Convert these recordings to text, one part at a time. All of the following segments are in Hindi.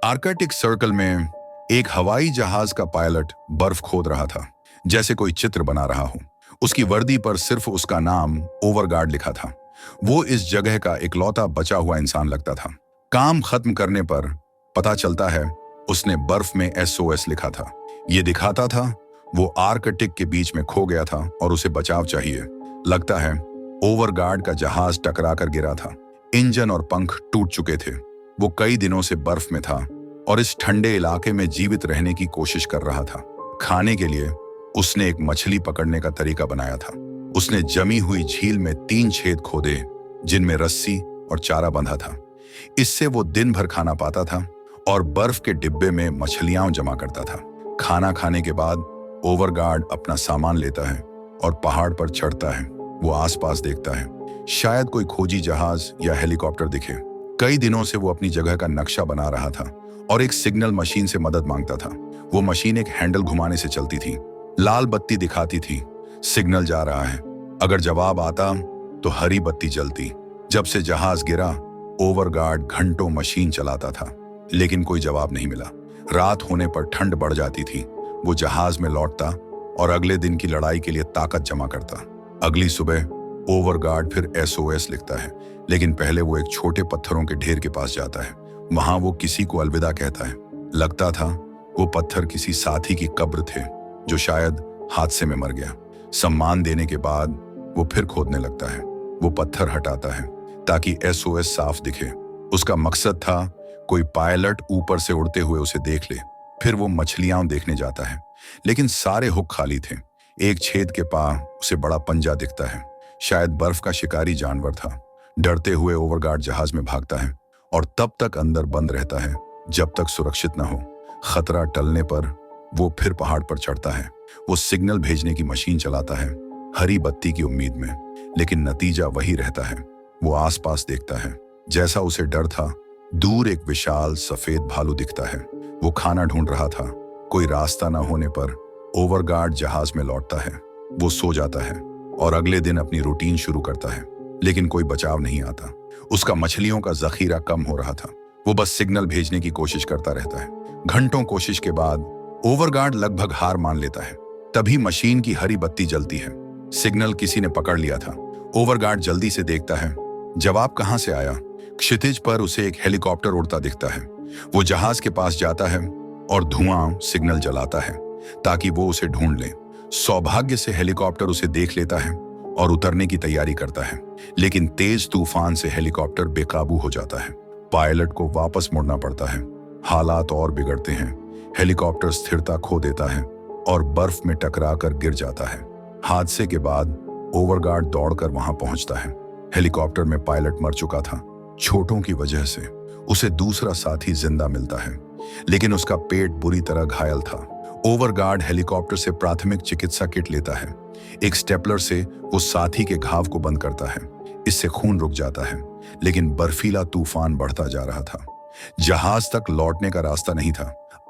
आर्कटिक सर्कल में एक हवाई जहाज का पायलट बर्फ खोद रहा था, जैसे कोई चित्र बना रहा हो। उसकी वर्दी पर सिर्फ उसका नाम ओवरगार्ड लिखा था। वो इस जगह का इकलौता बचा हुआ इंसान लगता था। काम खत्म करने पर पता चलता है उसने बर्फ में SOS लिखा था। ये दिखाता था वो आर्कटिक के बीच में खो गया था और उसे बचाव चाहिए। लगता है ओवरगार्ड का जहाज टकरा कर गिरा था। इंजन और पंख टूट चुके थे। वो कई दिनों से बर्फ में था और इस ठंडे इलाके में जीवित रहने की कोशिश कर रहा था। खाने के लिए उसने एक मछली पकड़ने का तरीका बनाया था। उसने जमी हुई झील में 3 छेद खोदे जिनमें रस्सी और चारा बंधा था। इससे वो दिन भर खाना पाता था और बर्फ के डिब्बे में मछलियां जमा करता था। खाना खाने के बाद ओवरगार्ड अपना सामान लेता है और पहाड़ पर चढ़ता है। वो आसपास देखता है, शायद कोई खोजी जहाज या हेलीकॉप्टर दिखे। कई दिनों से वो अपनी जगह का नक्शा बना रहा था और एक सिग्नल मशीन से मदद मांगता था। वो मशीन एक हैंडल घुमाने से चलती थी। लाल बत्ती दिखाती थी, सिग्नल जा रहा है। अगर जवाब आता तो हरी बत्ती जलती। जब से जहाज गिरा, ओवरगार्ड घंटों मशीन चलाता था, लेकिन कोई जवाब नहीं मिला। रात होने पर ठंड बढ़ जाती थी। वो जहाज में लौटता और अगले दिन की लड़ाई के लिए ताकत जमा करता। अगली सुबह ओवरगार्ड फिर SOS लिखता है, लेकिन पहले वो एक छोटे पत्थरों के ढेर के पास जाता है। वहां वो किसी को अलविदा कहता है। लगता था वो पत्थर किसी साथी की कब्र थे जो शायद हादसे में मर गया। सम्मान देने के बाद वो फिर खोदने लगता है। वो पत्थर हटाता है ताकि SOS साफ दिखे। उसका मकसद था कोई पायलट ऊपर से उड़ते हुए उसे देख ले। फिर वो मछलियां देखने जाता है, लेकिन सारे हुक खाली थे। एक छेद के पास उसे बड़ा पंजा दिखता है, शायद बर्फ का शिकारी जानवर था। डरते हुए ओवरगार्ड जहाज में भागता है और तब तक अंदर बंद रहता है जब तक सुरक्षित न हो। खतरा टलने पर वो फिर पहाड़ पर चढ़ता है। वो सिग्नल भेजने की मशीन चलाता है, हरी बत्ती की उम्मीद में, लेकिन नतीजा वही रहता है। वो आसपास देखता है, जैसा उसे डर था। दूर एक विशाल सफेद भालू दिखता है। वो खाना ढूंढ रहा था। कोई रास्ता न होने पर ओवरगार्ड जहाज में लौटता है। वो सो जाता है और अगले दिन अपनी रूटीन शुरू करता है, लेकिन कोई बचाव नहीं आता। उसका मछलियों का जखीरा कम हो रहा था। वो बस सिग्नल भेजने की कोशिश करता रहता है। घंटों कोशिश के बाद ओवरगार्ड लगभग हार मान लेता है। तभी मशीन की हरी बत्ती जलती है। सिग्नल किसी ने पकड़ लिया था। ओवरगार्ड जल्दी से देखता है, जवाब कहां से आया। क्षितिज पर उसे एक हेलीकॉप्टर उड़ता दिखता है। वो जहाज के पास जाता है और धुआं सिग्नल जलाता है ताकि वो उसे ढूंढ ले। सौभाग्य से हेलीकॉप्टर उसे देख लेता है और उतरने की तैयारी करता है, लेकिन तेज तूफान से हेलीकॉप्टर बेकाबू हो जाता है। पायलट को वापस मुड़ना पड़ता है। हालात और बिगड़ते हैं। हेलीकॉप्टर स्थिरता खो देता है और बर्फ में टकराकर गिर जाता है। हादसे के बाद ओवरगार्ड दौड़कर वहां पहुंचता है। हेलीकॉप्टर में पायलट मर चुका था। चोटों की वजह से उसे दूसरा साथी जिंदा मिलता है, लेकिन उसका पेट बुरी तरह घायल था। ओवरगार्ड हेलीकॉप्टर से प्राथमिक चिकित्सा किट लेता है। एक स्टेपलर से वो साथी के घाव को बंद करता है। इससे खून रुक जाता है, लेकिन बर्फीला तूफान बढ़ता जा रहा था। जहाज तक लौटने का रास्ता नहीं था।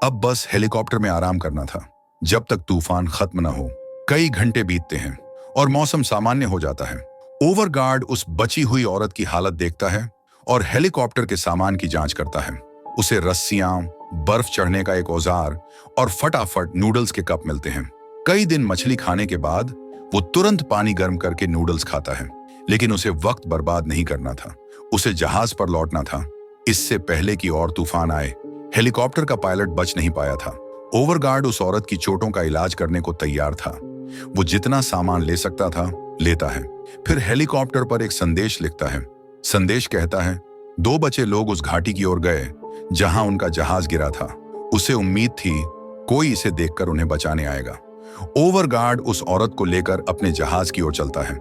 अब बस हेलीकॉप्टर में आराम करना था जब तक तूफान खत्म न हो। कई घंटे बीतते हैं और मौसम सामान्य हो जाता है। ओवरगार्ड उस बची हुई औरत की हालत देखता है और हेलीकॉप्टर के सामान की जांच करता है। उसे रस्सियां, बर्फ चढ़ने का एक औजार और फटाफट नूडल्स के कप मिलते हैं। कई दिन मछली खाने के बाद वो तुरंत पानी गर्म करके नूडल्स खाता है, लेकिन उसे वक्त बर्बाद नहीं करना था। उसे जहाज पर लौटना था, इससे पहले कि और तूफान आए। हेलीकॉप्टर का पायलट बच नहीं पाया था। ओवरगार्ड उस औरत की चोटों का इलाज करने को तैयार था। वो जितना सामान ले सकता था लेता है। फिर हेलीकॉप्टर पर एक संदेश लिखता है। संदेश कहता है, 2 बचे लोग उस घाटी की ओर गए जहां उनका जहाज गिरा था। उसे उम्मीद थी कोई इसे देखकर उन्हें बचाने आएगा। ओवरगार्ड उस औरत को लेकर अपने जहाज की ओर चलता है।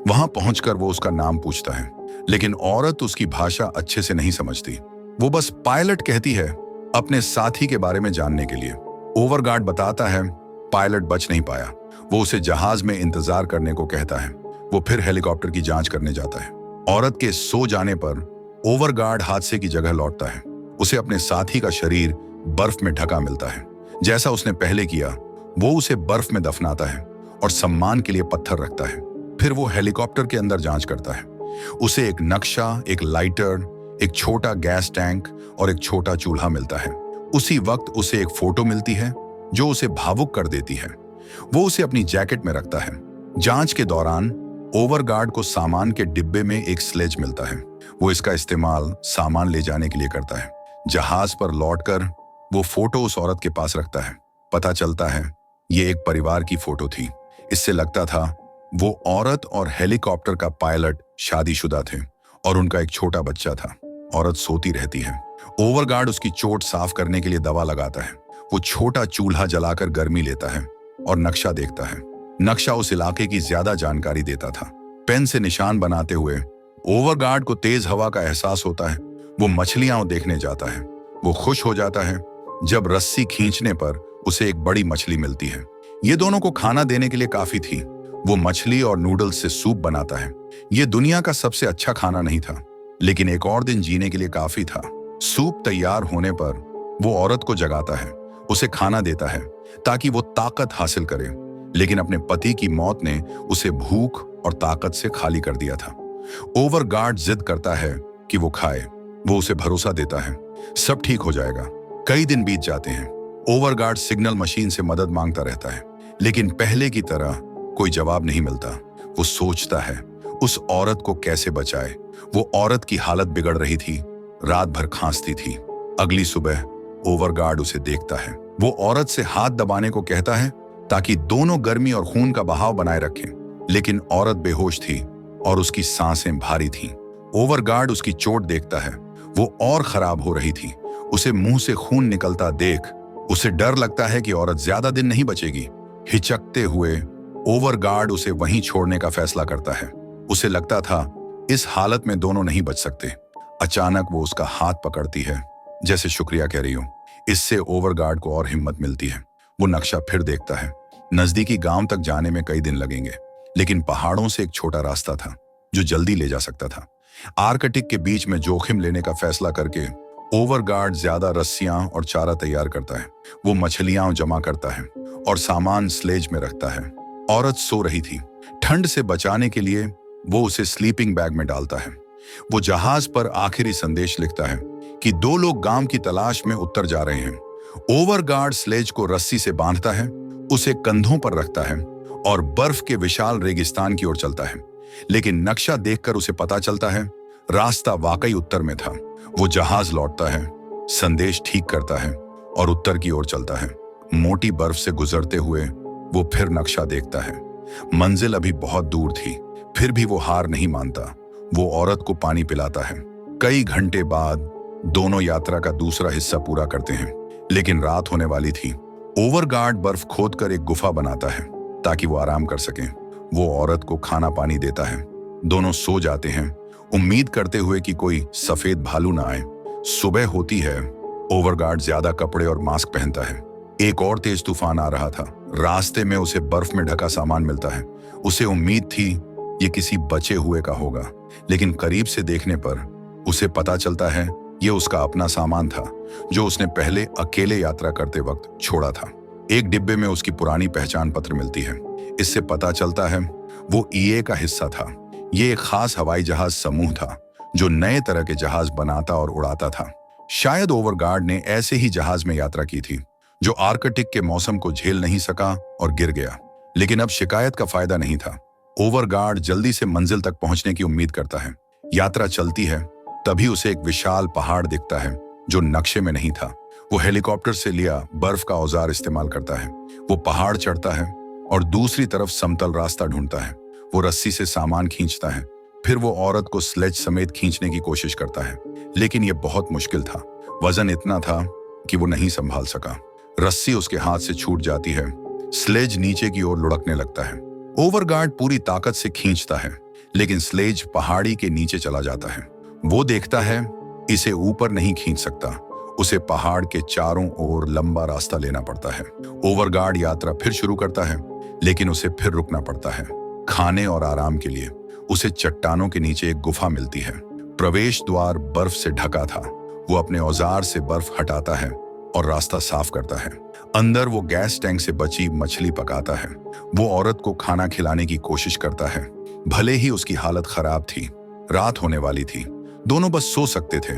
वहां पहुंचकर वो उसका नाम पूछता है, लेकिन औरत उसकी भाषा अच्छे से नहीं समझती। वो बस पायलट कहती है अपने साथी के बारे में जानने के लिए। ओवरगार्ड बताता है पायलट बच नहीं पाया। वो उसे जहाज में इंतजार करने को कहता है। वो फिर हेलीकॉप्टर की जांच करने जाता है। औरत के सो जाने पर ओवरगार्ड हादसे की जगह लौटता है। उसे अपने साथी का शरीर बर्फ में ढका मिलता है। जैसा उसने पहले किया, वो उसे बर्फ में दफनाता है और सम्मान के लिए पत्थर रखता है। फिर वो हेलीकॉप्टर के अंदर जांच करता है। उसे एक नक्शा, एक लाइटर, एक छोटा गैस टैंक और एक छोटा चूल्हा मिलता है। उसी वक्त उसे एक फोटो मिलती है जो उसे भावुक कर देती है। वो उसे अपनी जैकेट में रखता है। जांच के दौरान ओवरगार्ड को सामान के डिब्बे में एक स्लेज मिलता है। वो इसका इस्तेमाल सामान ले जाने के लिए करता है। जहाज पर लौटकर वो फोटो उस औरत के पास रखता है। पता चलता है ये एक परिवार की फोटो थी। इससे लगता था वो औरत और हेलीकॉप्टर का पायलट शादीशुदा थे और उनका एक छोटा बच्चा था। औरत सोती रहती है। ओवरगार्ड उसकी चोट साफ करने के लिए दवा लगाता है। वो छोटा चूल्हा जलाकर गर्मी लेता है और नक्शा देखता है। नक्शा उस इलाके की ज्यादा जानकारी देता था। पेन से निशान बनाते हुए ओवरगार्ड को तेज हवा का एहसास होता है। वो मछलियां देखने जाता है। वो खुश हो जाता है जब रस्सी खींचने पर उसे एक बड़ी मछली मिलती है। ये दोनों को खाना देने के लिए काफी थी। वो मछली और नूडल्स से सूप बनाता है। ये दुनिया का सबसे अच्छा खाना नहीं था, लेकिन एक और दिन जीने के लिए काफी था। सूप तैयार होने पर वो औरत को जगाता है, उसे खाना देता है ताकि वो ताकत हासिल करे। लेकिन अपने पति की मौत ने उसे भूख और ताकत से खाली कर दिया था। ओवरगार्ड जिद करता है कि वो खाए। वो उसे भरोसा देता है सब ठीक हो जाएगा। कई दिन बीत जाते हैं। ओवरगार्ड सिग्नल मशीन से मदद मांगता रहता है, लेकिन पहले की तरह कोई जवाब नहीं मिलता। वो सोचता है उस औरत को कैसे बचाए। वो औरत की हालत बिगड़ रही थी, रात भर खांसती थी। अगली सुबह ओवरगार्ड उसे देखता है। वो औरत से हाथ दबाने को कहता है ताकि दोनों गर्मी और खून का बहाव बनाए रखें, लेकिन औरत बेहोश थी और उसकी सांसें भारी थीं। ओवरगार्ड उसकी चोट देखता है। वो और खराब हो रही थी। उसे मुंह से खून निकलता देख उसे डर लगता है कि औरत ज्यादा दिन नहीं बचेगी। हिचकते हुए ओवरगार्ड उसे वहीं छोड़ने का फैसला करता है। उसे लगता था इस हालत में दोनों नहीं बच सकते। अचानक वो उसका हाथ पकड़ती है, जैसे शुक्रिया कह रही हो। इससे ओवरगार्ड को और हिम्मत मिलती है। वो नक्शा फिर देखता है। नजदीकी गांव तक जाने में कई दिन लगेंगे, लेकिन पहाड़ों से एक छोटा रास्ता था जो जल्दी ले जा सकता था। आर्कटिक के बीच में जोखिम लेने का फैसला करके ओवरगार्ड ज्यादा रस्सियां और चारा तैयार करता है। वो मछलियां जमा करता है और सामान स्लेज में रखता है। औरत सो रही थी। ठंड से बचाने के लिए वो उसे स्लीपिंग बैग में डालता है। वो जहाज पर आखिरी संदेश लिखता है कि दो लोग गांव की तलाश में उत्तर जा रहे हैं। ओवरगार्ड स्लेज को रस्सी से बांधता है, उसे कंधों पर रखता है और बर्फ के विशाल रेगिस्तान की ओर चलता है। लेकिन नक्शा देखकर उसे पता चलता है रास्ता वाकई उत्तर में था। वो जहाज लौटता है, संदेश ठीक करता है और उत्तर की ओर चलता है। मोटी बर्फ से गुजरते हुए वो फिर नक्शा देखता है। मंजिल अभी बहुत दूर थी, फिर भी वो हार नहीं मानता। वो औरत को पानी पिलाता है। कई घंटे बाद दोनों यात्रा का दूसरा हिस्सा पूरा करते हैं, लेकिन रात होने वाली थी। ओवरगार्ड बर्फ खोदकर एक गुफा बनाता है ताकि वो आराम कर सकें। वो औरत को खाना पानी देता है। दोनों सो जाते हैं, उम्मीद करते हुए कि कोई सफेद भालू ना आए। सुबह होती है। ओवरगार्ड ज्यादा कपड़े और मास्क पहनता है। एक और तेज तूफान आ रहा था। रास्ते में उसे बर्फ में ढका सामान मिलता है। उसे उम्मीद थी ये किसी बचे हुए का होगा, लेकिन करीब से देखने पर उसे पता चलता है ये उसका अपना सामान था जो उसने पहले अकेले यात्रा करते वक्त छोड़ा था। एक डिब्बे में उसकी पुरानी पहचान पत्र मिलती है। इससे पता चलता है वो ईए का हिस्सा था। ये एक खास हवाई जहाज समूह था जो नए तरह के जहाज बनाता और उड़ाता था। शायद ओवरगार्ड ने ऐसे ही जहाज में यात्रा की थी जो आर्कटिक के मौसम को झेल नहीं सका और गिर गया। लेकिन अब शिकायत का फायदा नहीं था। ओवरगार्ड जल्दी से मंजिल तक पहुंचने की उम्मीद करता है। यात्रा चलती है, तभी उसे एक विशाल पहाड़ दिखता है जो नक्शे में नहीं था। वो हेलीकॉप्टर से लिया बर्फ का औजार इस्तेमाल करता है। वो पहाड़ चढ़ता है और दूसरी तरफ समतल रास्ता ढूंढता है। वो रस्सी से सामान खींचता है। फिर वो औरत को स्लेज समेत खींचने की कोशिश करता है, लेकिन ये बहुत मुश्किल था। वजन इतना था कि वो नहीं संभाल सका। रस्सी उसके हाथ से छूट जाती है। स्लेज नीचे की ओर लुढ़कने लगता है। ओवरगार्ड पूरी ताकत से खींचता है, लेकिन स्लेज पहाड़ी के नीचे चला जाता है। वो देखता है इसे ऊपर नहीं खींच सकता। उसे पहाड़ के चारों ओर लंबा रास्ता लेना पड़ता है। ओवरगार्ड यात्रा फिर शुरू करता है, लेकिन उसे फिर रुकना पड़ता है खाने और आराम के लिए। उसे चट्टानों के नीचे एक गुफा मिलती है। प्रवेश द्वार बर्फ से ढका था। वो अपने औजार से बर्फ हटाता है और रास्ता साफ करता है। अंदर वो गैस टैंक से बची मछली पकाता है। वो औरत को खाना खिलाने की कोशिश करता है, भले ही उसकी हालत खराब थी। रात होने वाली थी। दोनों बस सो सकते थे,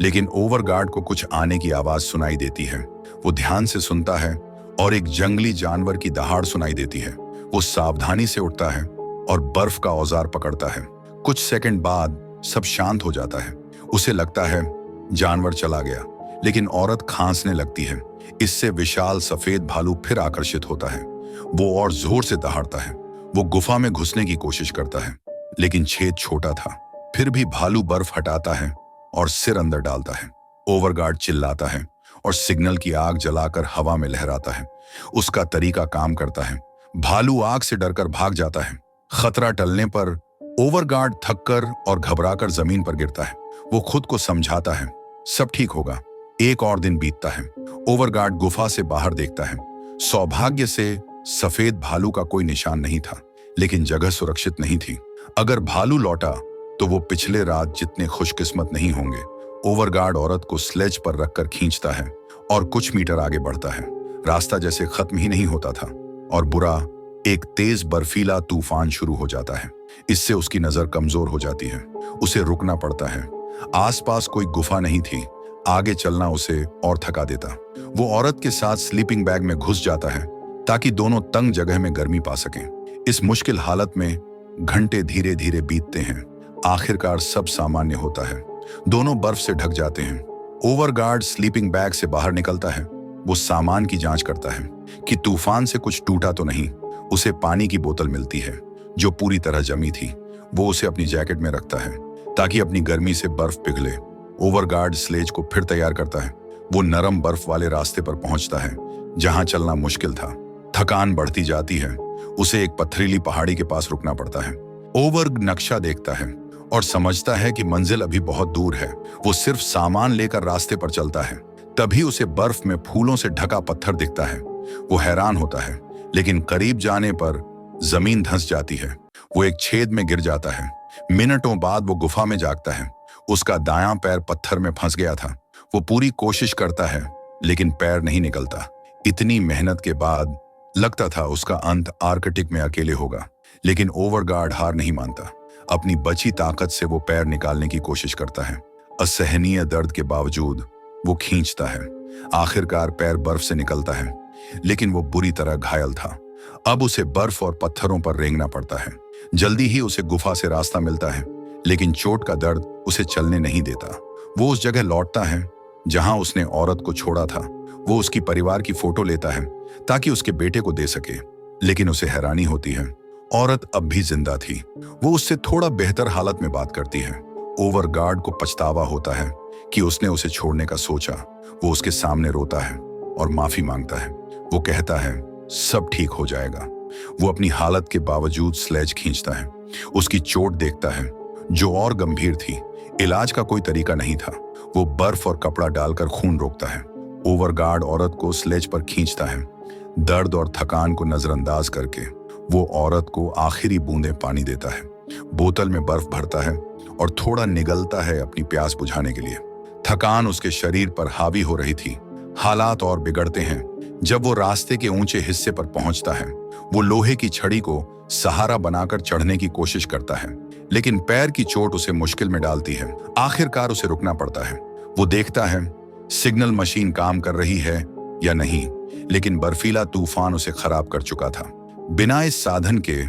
लेकिन ओवरगार्ड को कुछ आने की आवाज सुनाई देती है। वो ध्यान से सुनता है और एक जंगली जानवर की दहाड़ सुनाई देती है। वो सावधानी से उठता है और बर्फ का औजार पकड़ता है। कुछ सेकंड बाद सब शांत हो जाता है। उसे लगता है जानवर चला गया, लेकिन औरत खांसने लगती है। इससे विशाल सफेद भालू फिर आकर्षित होता है। वो और जोर से दहाड़ता है। वो गुफा में घुसने की कोशिश करता है, लेकिन छेद छोटा था। फिर भी भालू बर्फ हटाता है और सिर अंदर डालता है। ओवरगार्ड चिल्लाता है और सिग्नल की आग जलाकर हवा में लहराता है। उसका तरीका काम करता है। भालू आग से डरकर भाग जाता है। खतरा टलने पर ओवरगार्ड थककर और घबराकर जमीन पर गिरता है। वो खुद को समझाता है, सब ठीक होगा। एक और दिन बीतता है। ओवरगार्ड गुफा से बाहर देखता है। सौभाग्य से सफेद भालू का कोई निशान नहीं था, लेकिन जगह सुरक्षित नहीं थी। अगर भालू लौटा तो वो पिछले रात जितने खुशकिस्मत नहीं होंगे। ओवरगार्ड औरत को स्लेज पर रखकर खींचता है और कुछ मीटर आगे बढ़ता है। रास्ता जैसे खत्म ही नहीं होता था और बुरा एक तेज बर्फीला तूफान शुरू हो जाता है। इससे उसकी नजर कमजोर हो जाती है। उसे रुकना पड़ता है। आसपास कोई गुफा नहीं थी। आगे चलना उसे और थका देता। वो औरत के साथ स्लीपिंग बैग में घुस जाता है ताकि दोनों तंग जगह में गर्मी पा सकें। इस मुश्किल हालत में घंटे धीरे धीरे बीतते हैं। आखिरकार सब सामान्य होता है। दोनों बर्फ से ढक जाते हैं। ओवरगार्ड स्लीपिंग बैग से बाहर निकलता है। वो सामान की जांच करता है कि तूफान से कुछ टूटा तो नहीं। उसे पानी की बोतल मिलती है जो पूरी तरह जमी थी। वो उसे अपनी जैकेट में रखता है ताकि अपनी गर्मी से बर्फ पिघले। ओवरगार्ड स्लेज को फिर तैयार करता है। वो नरम बर्फ वाले रास्ते पर पहुंचता है जहां चलना मुश्किल था। थकान बढ़ती जाती है। उसे एक पथरीली पहाड़ी के पास रुकना पड़ता है। ओवर नक्शा देखता है और समझता है कि मंजिल अभी बहुत दूर है। वो सिर्फ सामान लेकर रास्ते पर चलता है। तभी उसे बर्फ में फूलों से ढका पत्थर दिखता है। वो हैरान होता है, लेकिन करीब जाने पर जमीन धंस जाती है। वो एक छेद में गिर जाता है। मिनटों बाद वो गुफा में जागता है। उसका दायां पैर पत्थर में फंस गया था। वो पूरी कोशिश करता है, लेकिन पैर नहीं निकलता। इतनी मेहनत के बाद लगता था उसका अंत आर्कटिक में अकेले होगा, लेकिन ओवरगार्ड हार नहीं मानता। अपनी बची ताकत से वो पैर निकालने की कोशिश करता है। असहनीय दर्द के बावजूद वो खींचता है। आखिरकार पैर बर्फ से निकलता है, लेकिन वो बुरी तरह घायल था। अब उसे बर्फ और पत्थरों पर रेंगना पड़ता है। जल्दी ही उसे गुफा से रास्ता मिलता है, लेकिन चोट का दर्द उसे चलने नहीं देता। वो उस जगह लौटता है जहां उसने औरत को छोड़ा था। वो उसकी परिवार की फोटो लेता है ताकि उसके बेटे को दे सके, लेकिन उसे हैरानी होती है, औरत अब भी जिंदा थी। वो उससे थोड़ा बेहतर हालत में बात करती है। ओवरगार्ड को पछतावा होता है कि उसने उसे छोड़ने का सोचा। वो उसके सामने रोता है और माफी मांगता है। वो कहता है सब ठीक हो जाएगा। वो अपनी हालत के बावजूद स्लेज खींचता है। उसकी चोट देखता है जो और गंभीर थी। इलाज का कोई तरीका नहीं था। वो बर्फ और कपड़ा डालकर खून रोकता है। ओवरगार्ड औरत को स्लेज पर खींचता है। दर्द और थकान को नजरअंदाज करके वो औरत को आखिरी बूंदें पानी देता है। बोतल में बर्फ भरता है और थोड़ा निगलता है अपनी प्यास बुझाने के लिए। थकान उसके शरीर पर हावी हो रही थी। हालात और बिगड़ते हैं जब वो रास्ते के ऊंचे हिस्से पर पहुंचता है। वो लोहे की छड़ी को सहारा बनाकर चढ़ने की कोशिश करता है, लेकिन पैर की चोट उसे मुश्किल में डालती है। आखिरकार उसे रुकना पड़ता है। वो देखता है सिग्नल मशीन काम कर रही है या नहीं, लेकिन बर्फीला तूफान उसे खराब कर चुका था। बिना इस साधन के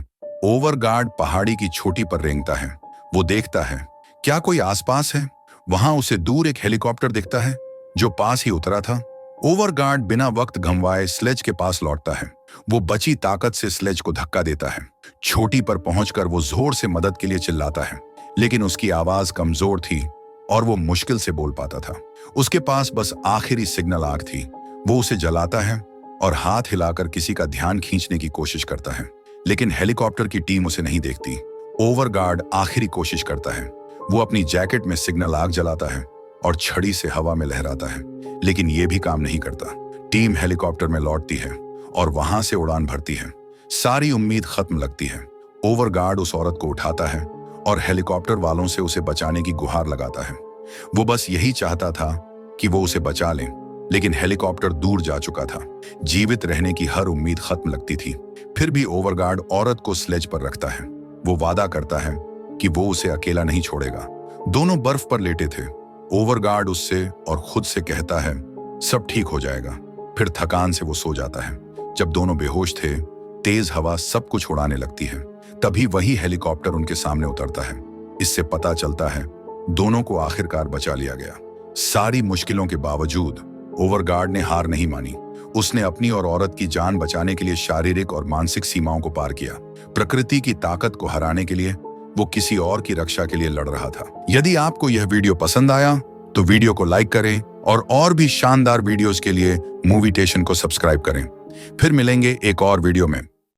ओवरगार्ड पहाड़ी की चोटी पर रेंगता है। वो देखता है क्या कोई आसपास है। वहां उसे दूर एक हेलीकॉप्टर दिखता है जो पास ही उतरा था। ओवरगार्ड बिना वक्त गंवाए स्लेज के पास लौटता है। वो बची ताकत से स्लेज को धक्का देता है। चोटी पर पहुंचकर वो जोर से मदद के लिए चिल्लाता है, लेकिन उसकी आवाज कमजोर थी और वो मुश्किल से बोल पाता था। उसके पास बस आखिरी सिग्नल आग थी। वो उसे जलाता है और हाथ हिलाकर किसी का ध्यान खींचने की कोशिश करता है, लेकिन हेलीकॉप्टर की टीम उसे नहीं देखती। ओवरगार्ड आखिरी कोशिश करता है। वो अपनी जैकेट में सिग्नल आग जलाता है और छड़ी से हवा में लहराता है, लेकिन ये भी काम नहीं करता। टीम हेलीकॉप्टर में लौटती है और वहां से उड़ान भरती है। सारी उम्मीद खत्म लगती है। ओवरगार्ड उस औरत को उठाता है और हेलीकॉप्टर वालों से उसे बचाने की गुहार लगाता है। वो बस यही चाहता था कि वो उसे बचा ले, लेकिन हेलीकॉप्टर दूर जा चुका था। जीवित रहने की हर उम्मीद खत्म लगती थी। फिर भी ओवरगार्ड औरत को स्लेज पर रखता है। वो वादा करता है कि वो उसे अकेला नहीं छोड़ेगा। दोनों बर्फ पर लेटे थे। ओवरगार्ड उससे और खुद से कहता है, सब ठीक हो जाएगा। फिर थकान से वो सो जाता है। जब दोनों बेहोश थे, तेज हवा सब कुछ उड़ाने लगती है। तभी वही हेलीकॉप्टर उनके सामने उतरता है। इससे पता चलता है दोनों को आखिरकार बचा लिया गया। सारी मुश्किलों के बावजूद ओवरगार्ड ने हार नहीं मानी। उसने अपनी और औरत की जान बचाने के लिए शारीरिक और मानसिक सीमाओं को पार किया। प्रकृति की ताकत को हराने के लिए वो किसी और की रक्षा के लिए लड़ रहा था। यदि आपको यह वीडियो पसंद आया तो वीडियो को लाइक करें और भी शानदार वीडियोस के लिए मूवीटेशन को सब्सक्राइब करें। फिर मिलेंगे एक और वीडियो में।